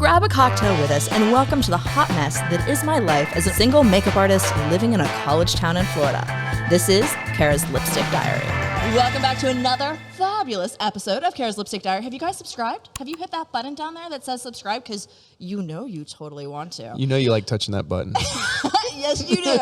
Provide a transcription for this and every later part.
Grab a cocktail with us and welcome to the hot mess that is my life as a single makeup artist living in a college town in Florida. This is Kara's Lipstick Diary. Welcome back to another fabulous episode of Kara's Lipstick Diary. Have you guys subscribed? Have you hit that button down there that says subscribe? Because you know you totally want to. You know you like touching that button. Yes, you do.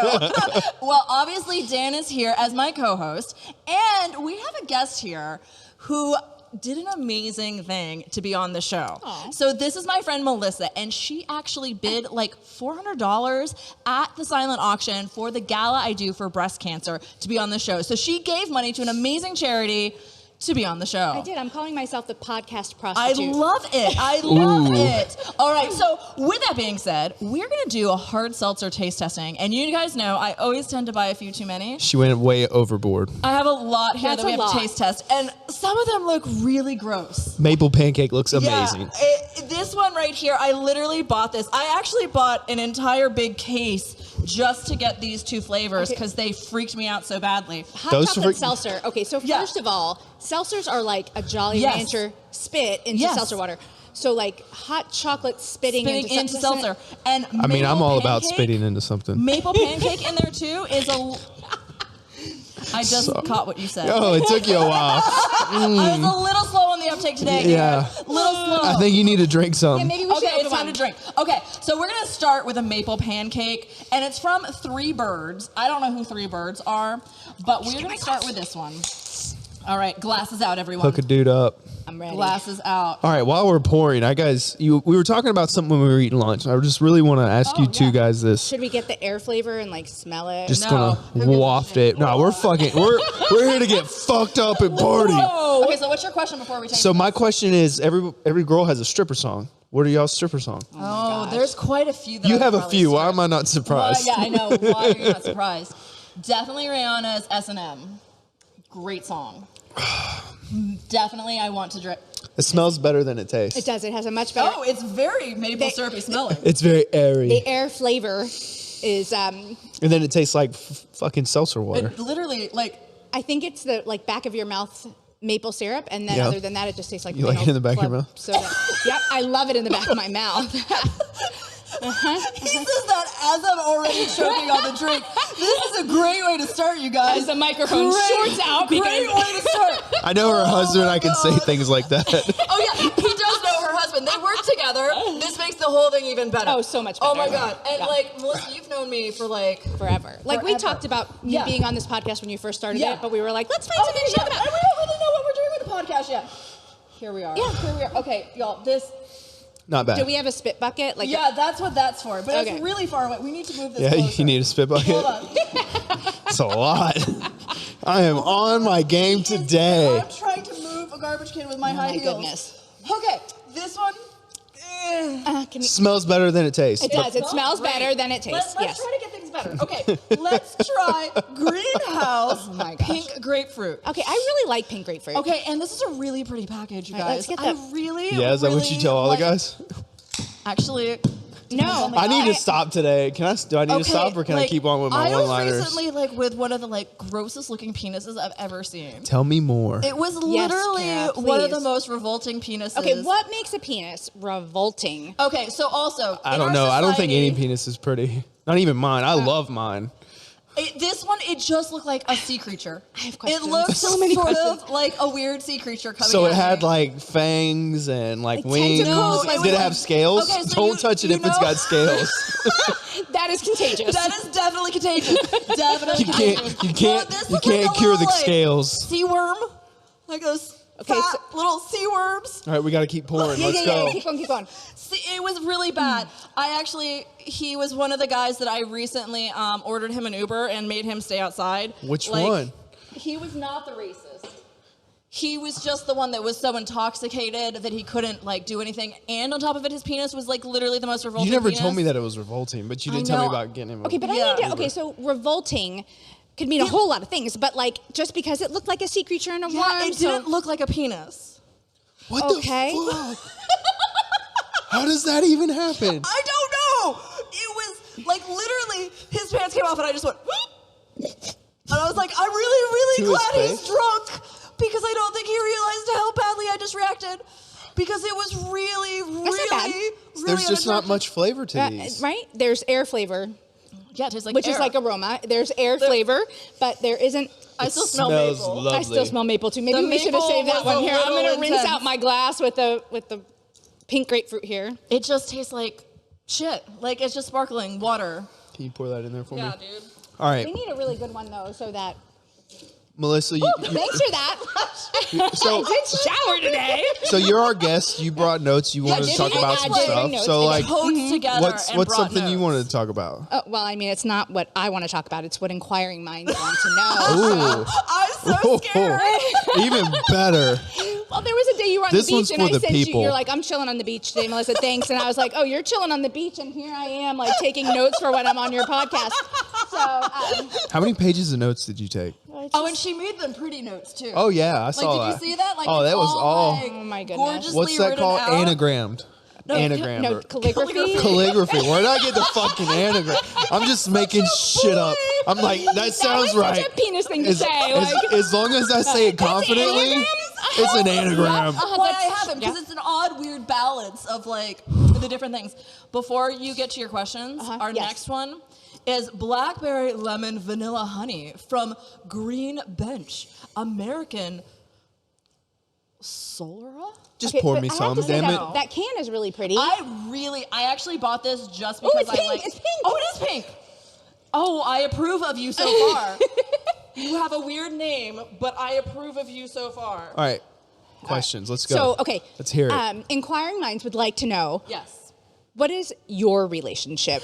Well, obviously, Dan is here as my co-host, and we have a guest here who did an amazing thing to be on the show. Aww. So this is my friend Melissa, and she actually bid like $400 at the silent auction for the gala I do for breast cancer to be on the show. So she gave money to an amazing charity to be on the show. I did. I'm calling myself the podcast prostitute. I love it. I love it. All right. So with that being said, we're going to do a hard seltzer taste testing. And you guys know I always tend to buy a few too many. She went way overboard. I have a lot here That's that we have to taste test. And some of them look really gross. Maple pancake looks amazing. Yeah, this one right here, I literally bought this. I actually bought an entire big case just to get these two flavors because they freaked me out so badly. Hot chocolate seltzer. Okay, so first of all, seltzers are like a Jolly Rancher spit into seltzer water. So like hot chocolate spitting into seltzer. And I mean, I'm all about spitting into something. Maple pancake in there too is a... I just caught what you said. Oh, it took you a while. I was a little slow on the uptake today. Yeah. Little slow. I think you need to drink some. Yeah, maybe we should it's time to drink. Okay, so we're going to start with a maple pancake, and it's from Three Birds. I don't know who Three Birds are, but we're going to start with this one. All right, glasses out, everyone. Hook a dude up. I'm ready. Glasses out. All right, while we're pouring, we were talking about something when we were eating lunch. I just really want to ask you two guys this. Should we get the air flavor and like smell it? Just gonna waft it. No, we're here to get fucked up and party. Whoa. Okay, so what's your question before we take So my question is, every girl has a stripper song. What are y'all's stripper song? Oh, there's quite a few. That you have a few. Why am I not surprised? Well, yeah, I know. Why are you not surprised? Definitely Rihanna's S&M. Great song. Definitely, I want to drink. It smells better than it tastes. It does. It has a much better. Oh, it's very maple syrupy smelling. It's very airy. The air flavor is. And then it tastes like fucking seltzer water. It literally, like. I think it's the like back of your mouth maple syrup, and then other than that, it just tastes like. You like it in the back of your mouth? Soda. Yep, I love it in the back of my mouth. He says that as I'm already choking on the drink. This is a great way to start, you guys. As the microphone shorts out. Great way to start. I know her husband. I can say things like that. Oh, yeah. He does know her husband. They work together. This makes the whole thing even better. Oh, so much better. Oh, my God. And, like, Melissa, you've known me for, like... Forever. Like, we talked about me being on this podcast when you first started it, but we were like, let's find something to talk about. And we don't really know what we're doing with the podcast yet. Here we are. Yeah. Here we are. Okay, y'all, this... Not bad. Do we have a spit bucket? Like that's what that's for. But it's really far away. We need to move this closer. You need a spit bucket? Hold on. It's a lot. I am on my game today. I'm trying to move a garbage can with my high heels. Goodness. Okay, this one... Smells better than it tastes. It does. It smells better than it tastes. Let's try to get things better. Okay, let's try Greenhouse Pink Grapefruit. Okay, I really like pink grapefruit. Okay, and this is a really pretty package, you guys. Let's get that. Is that what you tell all the guys? Actually... No, I need to stop today. Do I need to stop, or can I keep on with my one-liners? I was recently with one of the grossest looking penises I've ever seen. Tell me more. It was literally one of the most revolting penises. Okay, what makes a penis revolting? Okay, so also I don't know. I don't think any penis is pretty. Not even mine. I love mine. This one, it just looked like a sea creature. I have questions. It looked sort of like a weird sea creature coming out. So it had like fangs and like wings. No, did it have scales? Okay, so don't touch it if it's got scales. That is contagious. That is definitely contagious. Definitely contagious. You can't cure the scales. Sea worm, like those little sea worms. All right, we got to keep pouring. Let's go. Keep going. See, it was really bad. He was one of the guys that I recently ordered him an Uber and made him stay outside. Which one? He was not the racist. He was just the one that was so intoxicated that he couldn't do anything. And on top of it, his penis was literally the most revolting. You never told me that it was revolting, but you did tell me about getting him. Okay, but so revolting could mean a whole lot of things, but just because it looked like a sea creature in a worm, it didn't look like a penis. What the fuck? How does that even happen? I don't know. It was literally his pants came off and I just went, whoop. And I was like, I'm really glad he's drunk because I don't think he realized how badly I just reacted because it was really really There's just not unattractive. much flavor to these. Right? There's air flavor, Yeah, it tastes like which air. is like aroma. There's air flavor, but there isn't. I still smell smells maple. lovely. I still smell maple too. Maybe The we should have maple saved that was one a here. I'm little gonna rinse intense. out my glass with the pink grapefruit here. It just tastes like shit. Like it's just sparkling water. Can you pour that in there for me? Yeah, dude. All right, We need a really good one though, so that. Melissa. Thanks for that. So, I did shower today. so you're our guest. You brought notes. You wanted to did talk I? about I some did stuff. bring notes. So I like, Coats together what's and what's brought something you notes. wanted to talk about? Well, I mean, it's not what I want to talk about. It's what inquiring minds want to know. Ooh, I'm so scared. even better. Well, there was a day you were on This the beach, one's and for I the said people. you're like, I'm chilling on the beach today, Melissa. Thanks. And I was like, oh, you're chilling on the beach, and here I am, like taking notes for when I'm on your podcast. So, How many pages of notes did you take? Oh, and she made them pretty notes too. Oh yeah, I saw Like, that. did you see that? Like, oh, it's that was all. like, Oh, my goodness. gorgeously What's that written called? out. Anagrammed. Anagram. no or- calligraphy. Calligraphy. Where did I get the fucking anagram? I'm just making shit up. I'm like, that sounds was right. such a penis thing to As, say. as- Like, as long as I say it confidently, anagrams? it's an anagram. Why I that's- have them because yeah. it's an odd, weird balance of like the different things. Before you get to your questions, our yes. next one is blackberry lemon vanilla honey from Green Bench, American Solera. Just Okay, pour but me I have some, to say damn it. that can is really pretty. I actually bought this just Ooh, because it's I pink, like. it's pink. Oh, it is pink. Oh, I approve of you so far. You have a weird name, but I approve of you so far. All right. Questions. Let's go. So, okay. Let's hear it. Inquiring minds would like to know, Yes. what is your relationship?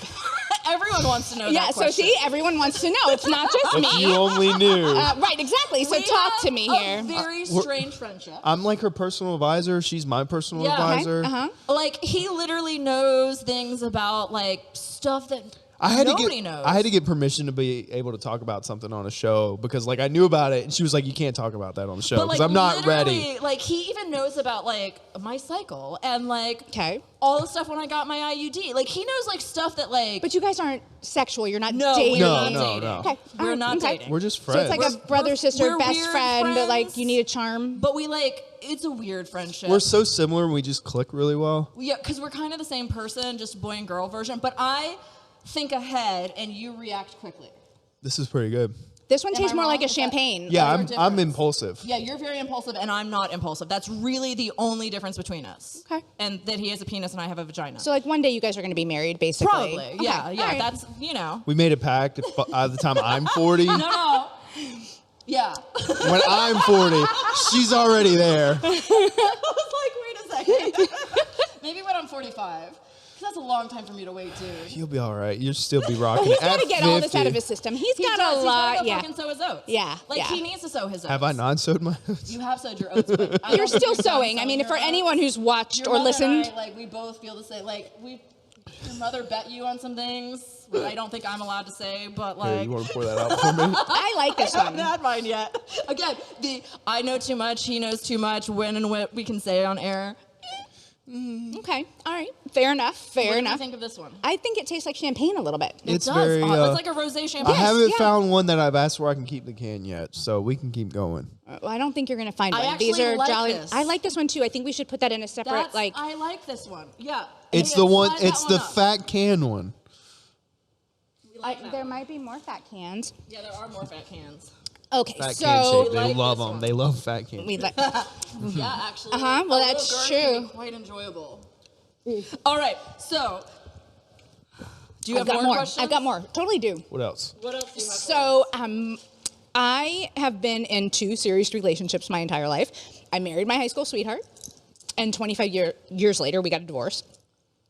Everyone wants to know Yeah, that so question. see, everyone wants to know. It's not just If me. you only knew. Right, exactly. So We talk have to me a here. very strange friendship. I'm like her personal advisor. She's my personal Yeah. Okay, advisor. Like he literally knows things about like stuff that I had nobody to get knows. I had to get permission to be able to talk about something on a show because like I knew about it and she was like, you can't talk about that on the show But because like I'm not ready. literally, like he even knows about like my cycle and like Okay. all the stuff when I got my IUD. Like he knows like stuff that like But you guys aren't sexual. You're not no, dating. we're No, not no, dating. no. Okay. We're not okay. dating. We're just So friends. it's like a brother, sister, we're best weird friend, but like friends. you need a charm. But we like it's a weird friendship. We're so similar and we just click really well. Yeah, because we're kind of the same person, just boy and girl version. But I think ahead and you react quickly. This is pretty good. This one Am tastes I more wrong? like a Is that- champagne. Yeah, Our I'm difference. impulsive. Yeah, you're very impulsive and I'm not impulsive. That's really the only difference between us. Okay. And that he has a penis and I have a vagina. So like one day you guys are going to be married, basically. Probably. Okay, Yeah, all yeah. right. That's, you know. We made a pact. If, by the time I'm 40, No. Yeah. when I'm 40, she's already there. I was like, wait a second. Maybe when I'm 45. 'Cause that's a long time for me to wait, too. You'll be all right. You'll still be rocking He's it. got to At get all this 50. out of his system. He's He got does. a He's lot. gotta Yeah. fucking sow his oats. Yeah, Like yeah. he needs to sow his oats. Have I not sowed my oats? You have sowed your oats. But I You're don't think still you're done sewing. I mean, your for oats. anyone who's watched Your or mother listened. and I, like we both feel the same. Like your mother bet you on some things. I don't think I'm allowed to say, but Here, like you want to pour that out for me? I like this I haven't one. had mine yet. Again, the I know too much, he knows too much. When and what we can say on air. Okay. All right. Fair enough. Fair What do enough. you think of this one? I think it tastes like champagne a little bit. It's It does. very. It's like a rosé champagne. I haven't yeah. found one that I've asked where I can keep the can yet, so we can keep going. Well, I don't think you're going to find I one. These actually are like jolly. this. I like this one too. I think we should put that in a separate That's, like. I like this one. Yeah. It's Hey, the one. slide that It's the up. fat can one. We like that there one. might be more fat cans. Yeah, there are more fat cans. Okay, Fat can so shape. They like love this them. one. They love fat cans. we like. Yeah, actually. Uh-huh, well, a little that's girth can true. be Quite enjoyable. All right, so do you I've have got more more. questions? I've got more. Totally do. What else? What else do you have? So, I have been in 2 serious relationships my entire life. I married my high school sweetheart, and 25 years later, we got a divorce.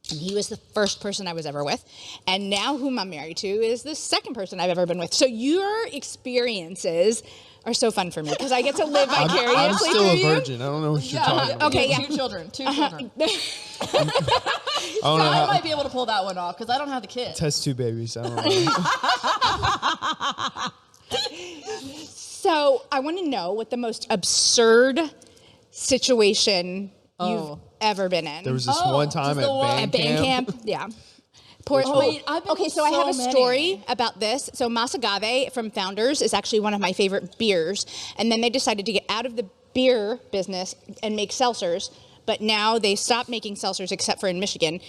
And he was the first person I was ever with. And now whom I'm married to is the second person I've ever been with. So your experiences are so fun for me because I get to live vicariously I'm still through a you. virgin. I don't know what you're talking about. Okay, yeah. Two children. Two children. I don't know I how. might be able to pull that one off because I don't have the kid. Test tube babies. I don't know. So I want to know what the most absurd situation you've ever been in. There was this one time just at the one- band At band camp, yeah. Poor, Oh, wait, I've been okay, to so I have so a many. story about this. So Masagave from Founders is actually one of my favorite beers, and then they decided to get out of the beer business and make seltzers. But now they stopped making seltzers except for in Michigan,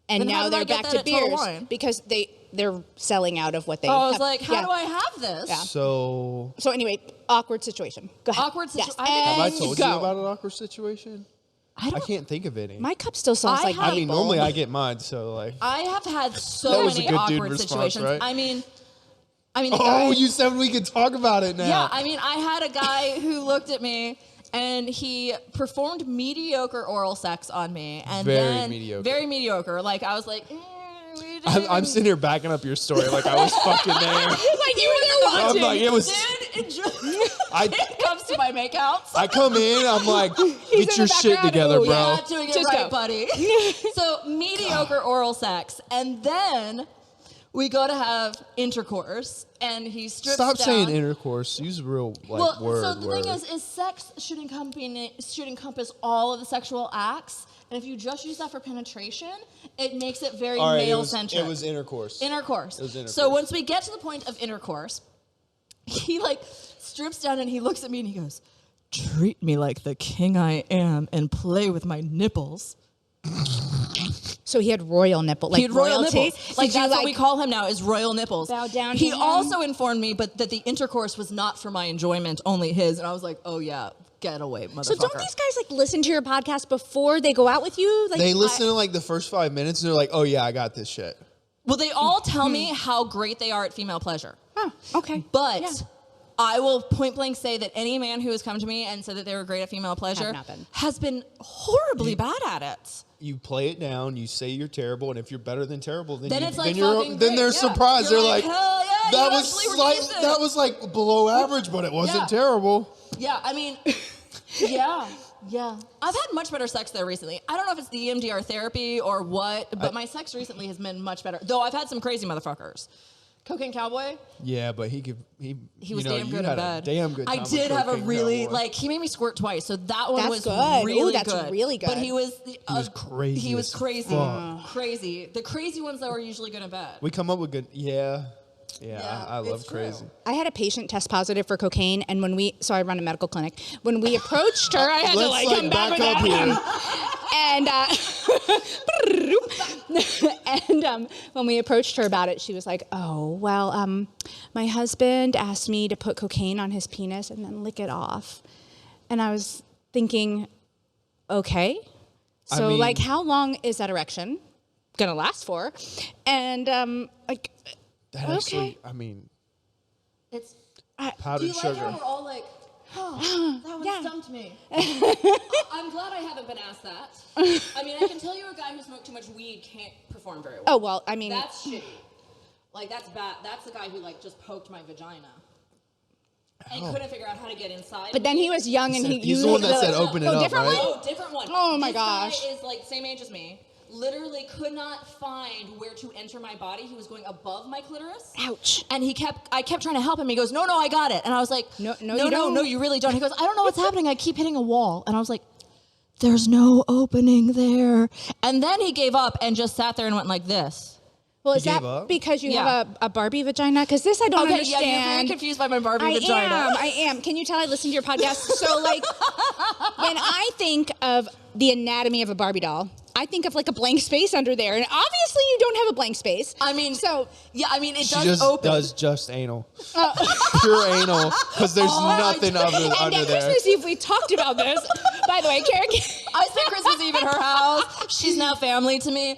And Then how now did I they're get back that to at Total beers Wine? because they're selling out of what they Oh, I was have. like, how Yeah. do I have this? Yeah. So, So anyway, awkward situation. Go ahead. Awkward situation. Yes. have I And told go. you about an awkward situation? I I don't. can't think of any. My cup still smells I like have- I mean, maple. normally I get mine, so like. I have had That so was a many good dude awkward response, situations. right? I mean, the Oh, guy, you said we could talk about it now. yeah. I mean, I had a guy who looked at me and he performed mediocre oral sex on me, and Very then mediocre. very mediocre. Like I was like, we didn't I'm even- sitting here backing up your story like I was fucking there. Like you were there I'm watching. like, it was. Dude, it just I- it comes to my makeouts. I come in, I'm like, in get the your shit background. together, Oh, bro. yeah. Not doing it Just right, go. buddy. So mediocre oral sex, and then we go to have intercourse, and he strips Stop down. saying intercourse. Use a real like word. so the word. thing is sex should encompass all of the sexual acts, and if you just use that for penetration, it makes it very All right, male-centric. It was intercourse. Intercourse. It was intercourse. So once we get to the point of intercourse, he like strips down and he looks at me and he goes, "Treat me like the king I am and play with my nipples." So he had royal nipple, like He had royal royalty. nipples. Like Did you, that's what we call him now, is royal nipples. bow down He to him? also informed me that the intercourse was not for my enjoyment, only his. And I was like, oh yeah, get away, motherfucker. So don't these guys like listen to your podcast before they go out with you? Like They listen to like the first 5 minutes and they're like, oh yeah, I got this shit. Well, they all tell me how great they are at female pleasure. Oh, okay. But Yeah. I will point blank say that any man who has come to me and said that they were great at female pleasure not been. has been horribly bad at it. You play it down, you say you're terrible, and if you're better than terrible, then, Then it's like you're, fucking then they're great, yeah. surprised. You're They're like, like, hell yeah, that you was actually were slight, decent. that was like below average, but it wasn't Yeah. terrible. Yeah, I mean, yeah. I've had much better sex there recently. I don't know if it's the EMDR therapy or what, but my sex recently has been much better. Though I've had some crazy motherfuckers. Cocaine Cowboy, Yeah, but he was damn good you in had bed. A damn good time I with did have a Cocaine really, Cowboy. like, he made me squirt twice, so that one That's was good. Ooh, really that's good. really good. But he was crazy He was as crazy. fuck. Crazy. The crazy ones that were usually good in bed. We come up with good, Yeah, I love it's true. crazy. I had a patient test positive for cocaine, and so I run a medical clinic. When we approached her, I had to Let's come back with up that. And when we approached her about it, she was like, "Oh, well, my husband asked me to put cocaine on his penis and then lick it off." And I was thinking, okay, I so mean- like, how long is that erection gonna last for? And like, That okay. actually, I mean, It's. powdered Do you like sugar. how we're all like, oh, that one Yeah. stumped me. I'm glad I haven't been asked that. I mean, I can tell you a guy who smoked too much weed can't perform very well. oh well, I mean, That's shitty. Like, that's bad. That's the guy who, like, just poked my vagina. And couldn't figure out how to get inside. but then he was young and He's the one that said open it up, different right? one? Oh, different one. Oh, my This gosh. guy is, like, same age as me. Literally could not find where to enter my body. He was going above my clitoris. Ouch. And I kept trying to help him. He goes, no, I got it. And I was like, No, no, you don't. no, you really don't. He goes, I don't know what's happening. I keep hitting a wall. And I was like, there's no opening there. And then he gave up and just sat there and went like this. Well, is He that gave up? because you Yeah. have a Barbie vagina? Because this I don't Okay, understand. yeah, you're very confused by my Barbie I vagina. I am. Can you tell I listen to your podcast? So, like, when I think of the anatomy of a Barbie doll, I think of like a blank space under there, and obviously you don't have a blank space. I mean, so yeah, I mean, it She does just open. does just anal. Pure anal, because there's nothing I under, did. and under at there. Christmas Eve we talked about this. By the way, Karen. I spent Christmas Eve at her house. She's now family to me.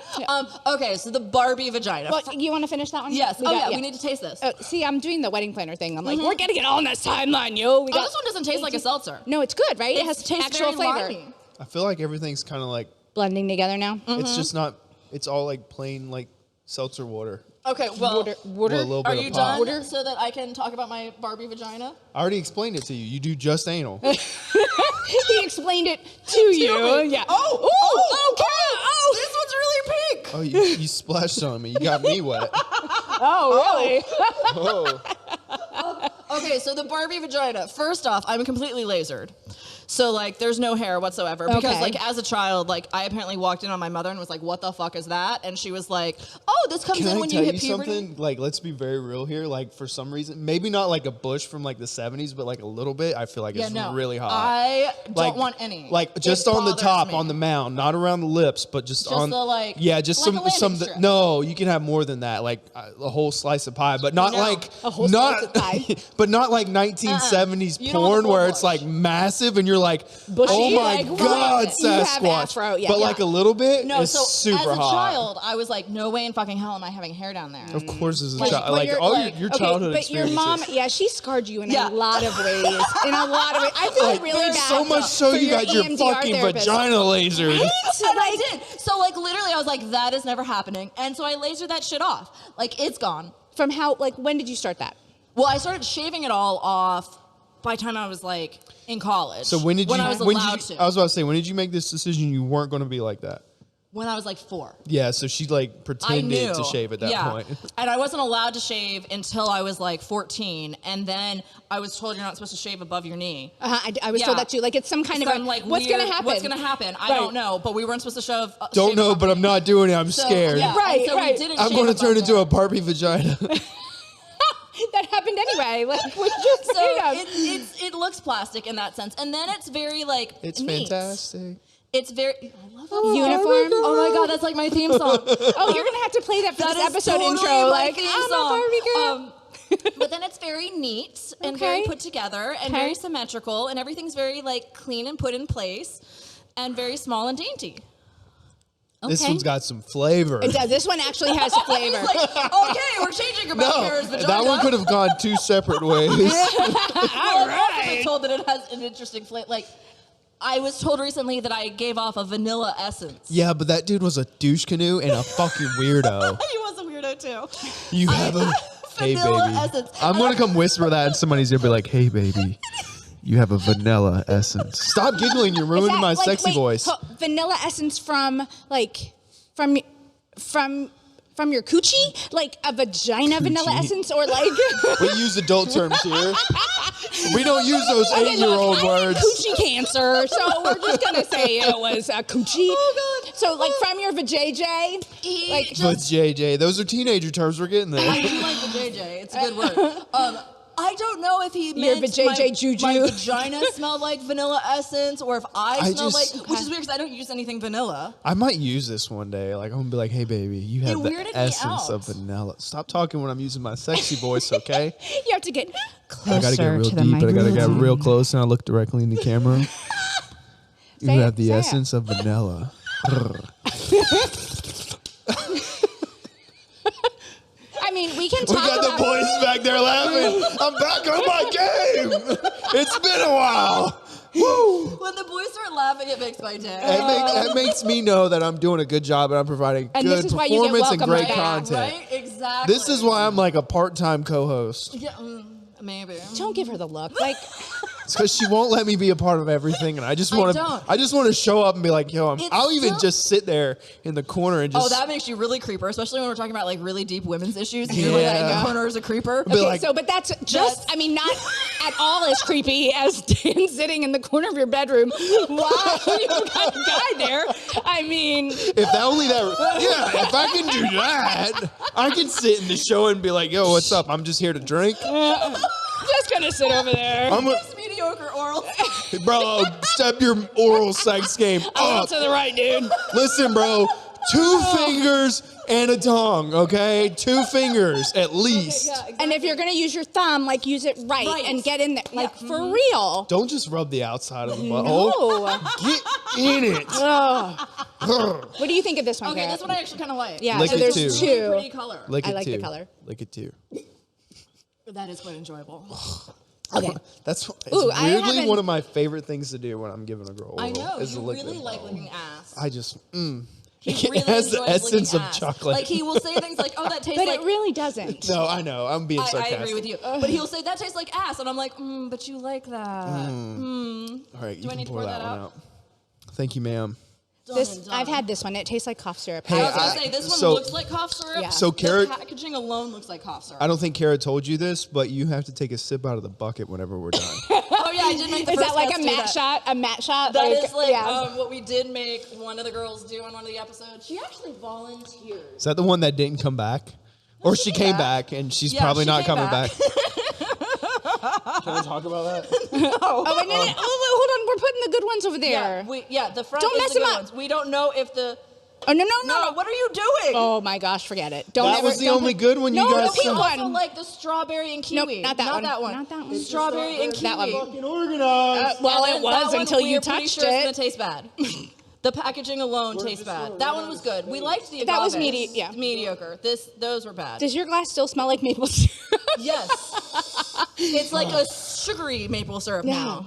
Okay, so the Barbie vagina. Well, you want to finish that one? Yes. We Oh, got- yeah, we need to taste this. See, I'm doing the wedding planner thing. I'm like, we're getting it all on this timeline, yo. We Oh, this one doesn't taste like a seltzer. No, it's good, right? It has tastes actual very flavor. limey. I feel like everything's kind of like, Blending together now. it's just not, it's all like plain like seltzer water. Okay, well, Well, a little are bit you of pop. done so that I can talk about my Barbie vagina? I already explained it to you. You do just anal. He explained it to you. me. Yeah. Oh, okay. This one's really pink. Oh, you splashed on me. You got me wet. Oh, really? Oh. Okay, so the Barbie vagina. First off, I'm completely lasered. So like there's no hair whatsoever because Okay. like as a child, like I apparently walked in on my mother and was like, what the fuck is that? And she was like, oh, this comes Can in I when tell you you hit puberty. something? Like, let's be very real here. Like, for some reason, maybe not like a bush from like the 70s, but like a little bit. I feel like it's really hot. I don't Like- want any. Like just It on the bothers top, me. on the mound, not around the lips, but just on the, like- yeah, just like a landing some. strip. No, you can have more than that, like a whole slice of pie, but not No. like A whole not, slice of pie. but not like 1970s You don't want porn the where full it's bush. like massive and you're like, Bushy, oh my like, god, you have Sasquatch. afro, yeah. But Yeah. like a little bit, No, it's so super as a hot. child, I was like, no way in fucking hell am I having hair down there. Of course, as a Like, child, when like you're, all like, your okay, childhood but your mom, experiences. she scarred you in Yeah. a lot of ways. In a lot of ways. I feel Like, really bad. so much so for you got your EMDR fucking therapist. vagina lasered. And I did. So like literally I was like, that is never happening. And so I lasered that shit off. Like it's gone. From how, like, when did you start that? Well, I started shaving it all off by the time I was like in college. So when did you? I was when allowed did you? to. I was about to say, when did you make this decision? You weren't going to be like that. When I was like 4. Yeah. So she like I pretended knew. to shave at that yeah. point. And I wasn't allowed to shave until I was like 14. And then I was told you're not supposed to shave above your knee. I was told Yeah. that too. Like, it's some kind of Some, a, like, what's weird- going to happen? What's going to happen? I Right. don't know. But we weren't supposed to shave. Don't shave know, above but I'm not doing it. I'm So, scared. Yeah. Right, and so right. We didn't I'm shave going to above turn into there. a Barbie vagina. That happened anyway. Like, we just So made up. it looks plastic in that sense, and then it's very like It's neat. fantastic. It's very. I love that Uniform. Oh my god, that's like my theme song. Oh, you're gonna have to play that for That this is episode totally intro. my Like, theme I'm song. a Barbie girl. But then it's very neat and very Okay. put together and Okay. very symmetrical, and everything's very like clean and put in place, and very small and dainty. This Okay. one's got some flavor. It does. This one actually has flavor. It's like, okay, we're changing about Kara's vagina. that one could have gone two separate ways. Well, I've also been told that it has an interesting flavor. Like, I was told recently that I gave off a vanilla essence. Yeah, but that dude was a douche canoe and a fucking weirdo. He was a weirdo too. You have a hey Vanilla baby. essence. I'm gonna come whisper that, and somebody's gonna be like, "Hey baby, you have a vanilla essence." Stop giggling. You're Is ruining that, my like, sexy wait, voice. Vanilla essence from from your coochie? Like a vagina vanilla Coochie. essence, or like We use adult terms here. We don't use those Okay, look, 8-year-old I had words. coochie cancer, so we're just gonna say it was a coochie. Oh, God. So like from your vajayjay, He like just- But JJ, those are teenager terms. We're getting I there. do like the JJ. It's a good word. I don't know if he Your meant vajayjay juju. my vagina smelled like vanilla essence, or if I smell just- like, which is weird because I don't use anything vanilla. I might use this one day. Like I'm gonna be like, "Hey baby, you have the weirded me essence of out. vanilla." Stop talking when I'm using my sexy voice, okay? you have to get closer I gotta get real to the deep, but I gotta get microphone. real close, and I look directly in the camera. You Say have it, the say it. essence of vanilla. I mean, we can We talk got about the boys back there laughing. I'm back on my game. It's been a while. Woo! When the boys start laughing, it makes my day. That makes me know that I'm doing a good job and I'm providing And this good is why you get performance and welcome great back, content. Right? Exactly. This is why I'm like a part-time co-host. Yeah, maybe. Don't give her the look. Like, It's because she won't let me be a part of everything, and I just I want don't. to. I just want to show up and be like, "Yo, It's I'll even still- just sit there in the corner and just." Oh, that makes you really creeper, especially when we're talking about like really deep women's issues. And you're like in Yeah. the corner as a creeper. Be okay, like- so, but that's just, I mean, not at all as creepy as Dan sitting in the corner of your bedroom while you got a guy there. I mean, If that only that, yeah. If I can do that, I can sit in the show and be like, "Yo, what's up? I'm just here to drink, just gonna sit over there. I'm a, It's mediocre oral. bro. Step your oral sex game A little up. to the right, dude. Listen, bro. 2 fingers and a tongue, okay? 2 fingers at least. And if you're gonna use your thumb, like use it right, Right. and get in there, like Yeah. for real. Don't just rub the outside of the butthole. Oh, Get in it. what do you think of this one? Okay, Garrett? this one I actually kind of like. Yeah, Lick so it there's too. Really two. pretty color. Lick I it like the too. color. Lick it too. That is quite enjoyable. Okay. That's Ooh, I weirdly haven't- one of my favorite things to do when I'm giving a girl I oral. know, is you to lick really it. like licking ass. I just, He really it has the enjoys licking essence of ass. chocolate. Like he will say things like, "Oh, that tastes But like." it really doesn't. No, I know. I'm being I sarcastic. agree with you, but he'll say that tastes like ass, and I'm like, but you like that. All right, you Do I can need to pour pour that that one out? out. Thank you, ma'am. This Done. I've had this one. It tastes like cough syrup. Hey, I was gonna I- say this one so- looks like cough syrup. Yeah. So the carrot. packaging alone looks like cough syrup. I don't think Kara told you this, but you have to take a sip out of the bucket whenever we're done. Oh yeah, I did make the Is first that like guest a do mat that. shot? A mat shot? That is like yeah. what we did make one of the girls do on one of the episodes. She actually volunteered. Is that the one that didn't come back? Or she she came came back and she's Yeah, probably she not came coming back. back. Can I talk about that? Oh, wait, no, hold on. We're putting the good ones over there. The front Don't is mess the them good up. ones. We don't know if the Oh, no. No, what are you doing? Oh my gosh, forget it. Don't That ever, was the don't only put- good one you no, guys the pink said. one. Also like the strawberry and kiwi. Nope, not that one. Not that one. Not that one. Strawberry and kiwi. That one. Fucking organized. Well, And it then was that one until you we're pretty touched sure it's it. gonna taste bad. The packaging alone tastes bad. That one was good. We liked the That was agaves. yeah. Mediocre. Those were bad. Does your glass still smell like maple syrup? Yes. It's like a sugary maple syrup Yeah. now.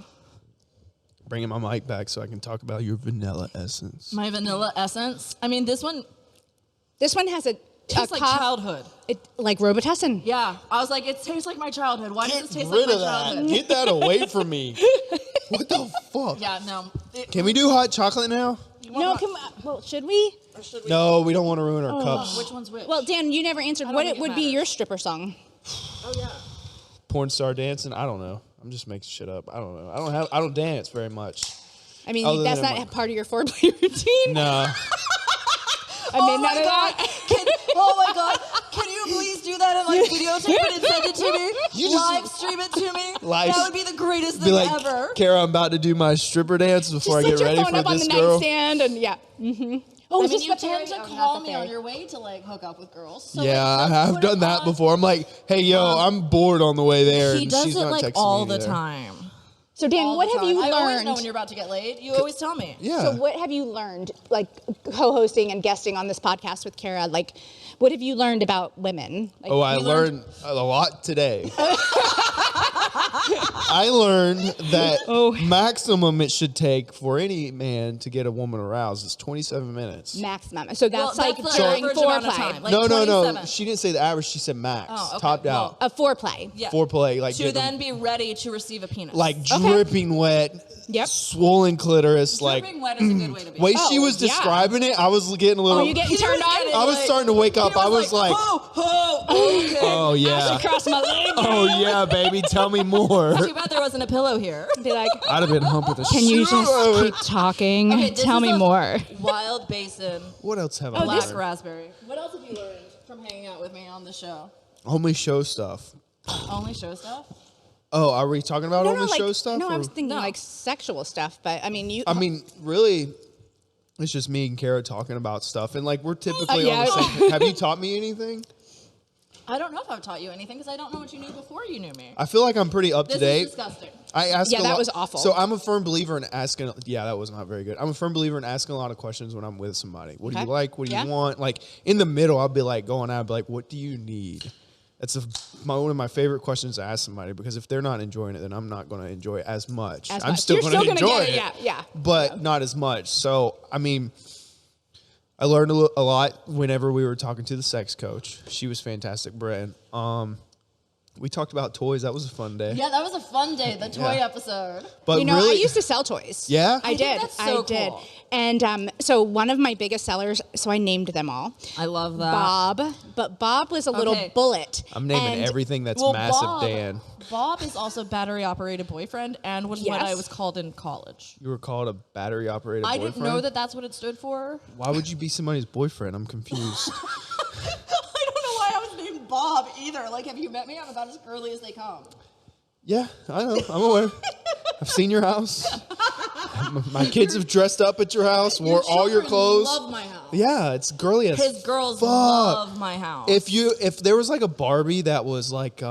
Bringing my mic back so I can talk about your vanilla essence. My vanilla essence. I mean, this one This one has a tastes like cough- childhood. like Robitussin. Yeah. I was like, it tastes like my childhood. Why does Get this taste rid like of my that. childhood? Get that away from me. What the fuck? Yeah, no. Can we do hot chocolate now? No, come on. Well, should we? Or should we? No, we don't want to ruin our cups. Which one's which? Well, Dan, you never answered. don't What think it it would be matters. your stripper song? Oh yeah. Porn star dancing? I don't know. I'm just making shit up. I don't know. I don't dance very much. I mean, Other that's than not my- part of your foreplay routine. No. I mean, none of that. Oh my god! Can you please do that and like videotape it and send it to me? You just- Live stream it to me. Live- That would be the greatest Be thing like, ever. Kara, I'm about to do my stripper dance before Just I set get your ready phone for up on this the girl. nightstand and yeah. Mm-hmm. Oh, I is mean, this you the tend fairy? to Oh, call not the me on fairy. your way to like hook up with girls. So, Yeah, like, I have put done it that on. before. I'm like, hey, yo, I'm bored on the way there. He and does she's it not like texting all me the there. time. So Dan, All what the have you time. I always know learned? when you're about to get laid. You always tell me. Yeah. So what have you learned, like co-hosting and guesting on this podcast with Kara? Like, what have you learned about women? Like, Oh, I you learned a lot today. I learned that maximum it should take for any man to get a woman aroused is 27 minutes. maximum. So Well, that's like the during average amount of foreplay. time, like no. 27. She didn't say the average. She said max. Oh, okay. Topped out. A foreplay. Yeah. Foreplay. Like To getting then be ready to receive a penis. like dripping wet, Yep. swollen clitoris. dripping wet is a good way to be. Way she Oh, was yeah. describing it, I was getting a little. Oh, you getting turned on? I was starting to wake up. I was like, okay. oh yeah, Across my leg. oh yeah, baby, tell me more. Too bad there wasn't a pillow here. Be like, I'd have been humping the can you shit out of just it. keep talking? Okay, this Tell is me a more. Wild Basin What else have I Black learned? Raspberry. What else have you learned from hanging out with me on the show? Only show stuff. Only show stuff? Oh, are we talking about only show stuff? No, I or- was thinking No. like sexual stuff, but I mean, you. I mean, really, it's just me and Kara talking about stuff, and like we're typically Yeah. on the same. Have you taught me anything? I don't know if I've taught you anything because I don't know what you knew before you knew me. I feel like I'm pretty up to This date. is disgusting. I ask. Yeah, a that lot- was awful. So I'm a firm believer in asking. Yeah, that was not very good. I'm a firm believer in asking a lot of questions when I'm with somebody. What do you Okay. like? What do Yeah. you want? Like in the middle, I'll be like going out, I'll be like, what do you need? That's one of my favorite questions to ask somebody because if they're not enjoying it, then I'm not going to enjoy it as much. As I'm much. still You're going to still gonna enjoy get it, it, yeah. but not as much. So I mean, I learned a lot whenever we were talking to the sex coach. She was fantastic, Brett. We talked about toys. That was a fun day. Yeah, that was a fun day, the toy Yeah. episode. But You know, really, I used to sell toys. Yeah? I I think did. that's so I did. cool. And so one of my biggest sellers, so I named them all. I love that. Bob, but Bob was a little Okay. bullet. I'm naming And everything that's Well, massive, Bob, Dan. Bob is also battery operated boyfriend and was what Yes. I was called in college. You were called a battery operated I boyfriend? didn't know that that's what it stood for. Why would you be somebody's boyfriend? I'm confused. I don't know why I was named Bob either. Like, have you met me? I'm about as girly as they come. Yeah, I know. I'm aware. I've seen your house. My kids have dressed up at your house, wore all your children clothes. love my house. Yeah, it's girly as His girls fuck. love my house. If there was like a Barbie that was like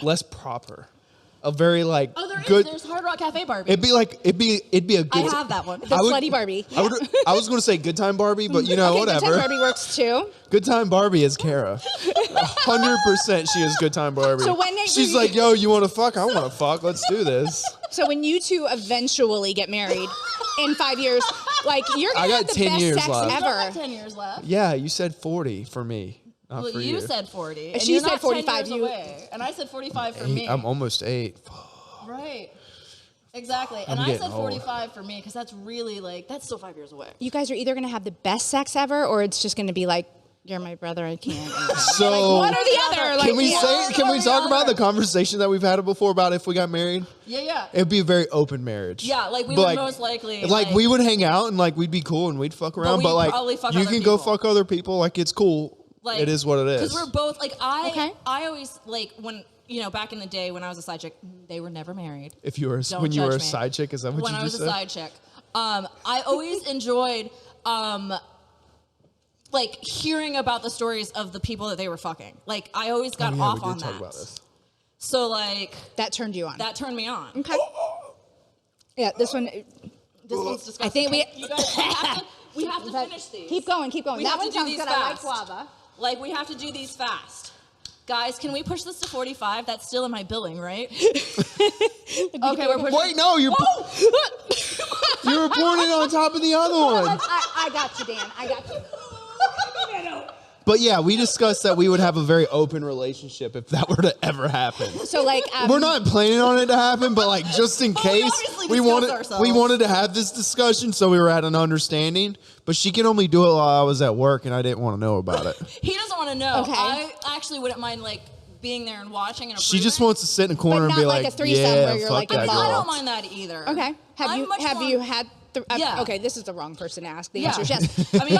less proper, a very like oh, there is. good. There's Hard Rock Cafe Barbie. It'd be a good. I have that one. the I would- slutty Barbie. I was going to say good time Barbie, but you know Okay, Good Time whatever. Barbie works too. Good time Barbie is Kara. 100% she is good time Barbie. So when they- She's like, yo, you want to fuck? I want to fuck. Let's do this. So when you two eventually get married in 5 years, like you're I gonna got have the 10 best years sex left. I've got ever. 10 years left. Yeah, you said 40 for me, not Well, for you you. said 40. And She you're said not 45, 10 years you- away. And I said 45 for 8. me. I'm almost 8. Right. Exactly. And I'm I getting said old. 45 for me because that's really like, that's still 5 years away. You guys are either gonna have the best sex ever, or it's just gonna be like You're my brother. I can't. So one or the other. Like, can we talk about the conversation that we've had before about if we got married? Yeah. It'd be a very open marriage. Yeah, like we would most likely like we would hang out and like we'd be cool and we'd fuck around, but like you can go fuck other people. Like it's cool. Like, it is what it is. Because we're both like I always like when back in the day when I was a side chick, they were never married. If you were when you were a side chick, is that what you just said? When I was a side chick, I always enjoyed like hearing about the stories of the people that they were fucking. Like I always got off on that. Talk about this. So like that turned you on. That turned me on. Okay. Yeah, this one's disgusting. I think we have to finish these. Keep going. That one sounds good. I like guava. Like we have to do these fast. Guys, can we push this to 45? That's still in my billing, right? Okay, we're pushing. Wait, no, you were pouring it on top of the other one. I got you, Dan. I got you. But yeah, we discussed that we would have a very open relationship if that were to ever happen. So like, we're not planning on it to happen, but like just in case, we wanted to have this discussion, so we were at an understanding. But she can only do it while I was at work, and I didn't want to know about it. He doesn't want to know. Okay. I actually wouldn't mind like being there and watching. And she just wants to sit in a corner and be like, a threesome where you're like that girl. I don't mind that either. Okay. Have you had? Yeah. Okay, this is the wrong person to ask. The answer is yes. I mean,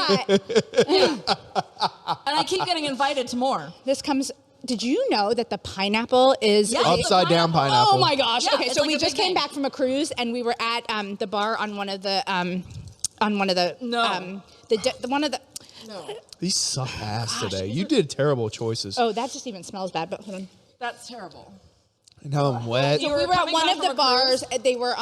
and I keep getting invited to more. This comes. Did you know that the pineapple is upside down pineapple? Oh my gosh! Yeah, okay, so like we just came back from a cruise and we were at the bar on one of the These suck ass today. You did terrible choices. Oh, that just even smells bad. But hold on. That's terrible. Now I'm wet. So we were at one of the bars. They were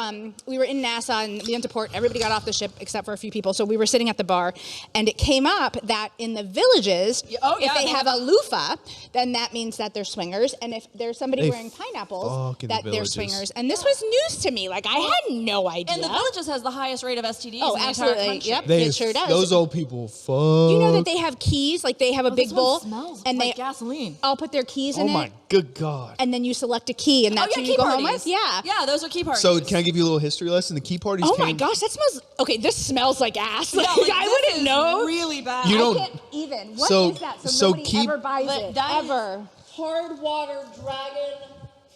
we were in Nassau and we went to port. Everybody got off the ship except for a few people. So we were sitting at the bar, and it came up that in the villages, if they have a loofah, then that means that they're swingers. And if there's somebody wearing pineapples, that they're swingers. And this was news to me. Like I had no idea. And the villages has the highest rate of STDs. Oh, in the absolutely. Entire country. Yep, it sure does. Those old people, fuck. You know that they have keys, like they have a big bowl, and like gasoline. All put their keys in it. Oh my good God! And then you select a key, and that's who you go home with. Yeah, those are key parties. So can I give you a little history lesson? The key parties. Oh my gosh, that smells. Okay, this smells like ass. Yeah, like, I wouldn't know. Really bad. You don't. I can't even. What is that? So nobody ever buys it. Ever. Hard water, dragon,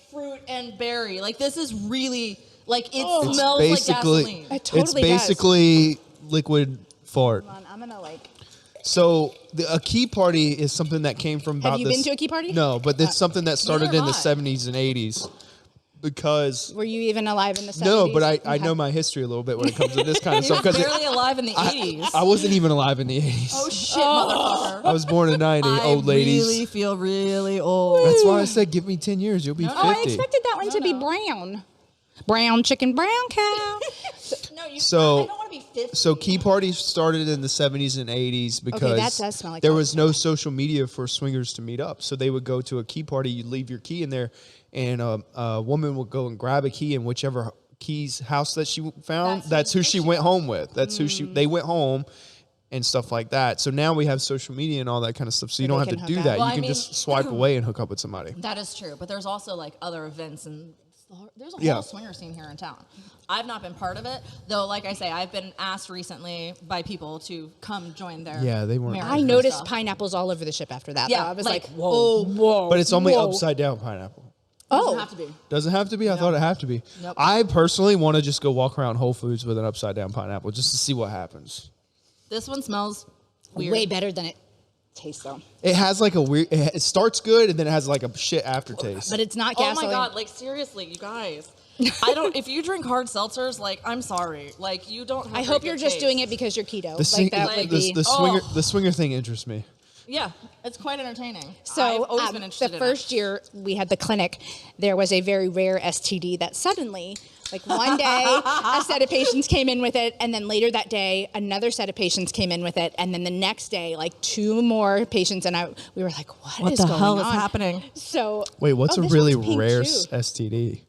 fruit, and berry. Like this is really like it smells like gasoline. It totally It's basically liquid fart. Hold on, I'm gonna like. So a key party is something that came from. Have you been to a key party? No, but it's something that started in the 70s and 80s. Because were you even alive in the 70s? No, but I know my history a little bit when it comes to this kind of stuff. Because barely alive in the 80s. I wasn't even alive in the 80s. Oh shit, motherfucker! I was born in 90. Old ladies. I really feel really old. That's why I said, give me 10 years, you'll be 50. Oh, I expected that one to be brown. Brown chicken, brown cow. I don't want to be 50. So key parties started in the 70s and 80s because that does smell like there was no social media for swingers to meet up. So they would go to a key party, you'd leave your key in there, and a woman would go and grab a key in whichever key's house that she found. That's who she went home with. That's who they went home and stuff like that. So now we have social media and all that kind of stuff. So you don't have to do that. Well, you can just swipe away and hook up with somebody. That is true. But there's also like other events and there's a whole swinger scene here in town. I've not been part of it, though. Like I say, I've been asked recently by people to come join their. Yeah, they weren't. I noticed pineapples all over the ship after that. Yeah, I was like, whoa. But it's only upside down pineapple. Doesn't have to be. Doesn't have to be? I thought it had to be. Nope. I personally want to just go walk around Whole Foods with an upside down pineapple just to see what happens. This one smells weird. Way better than it tastes, though. It has like a weird. It starts good and then it has like a shit aftertaste. But it's not gasoline. Oh my god! Like seriously, you guys. I don't. If you drink hard seltzers, like I'm sorry, like you don't. Have I hope you're just doing it because you're keto. The swinger thing interests me. Yeah, it's quite entertaining. So I've always been interested the first year we had the clinic, there was a very rare STD that suddenly, like one day, a set of patients came in with it, and then later that day, another set of patients came in with it, and then the next day, like 2 more patients, and we were like, what is the going hell is on? happening? So wait, what's a really rare too. STD?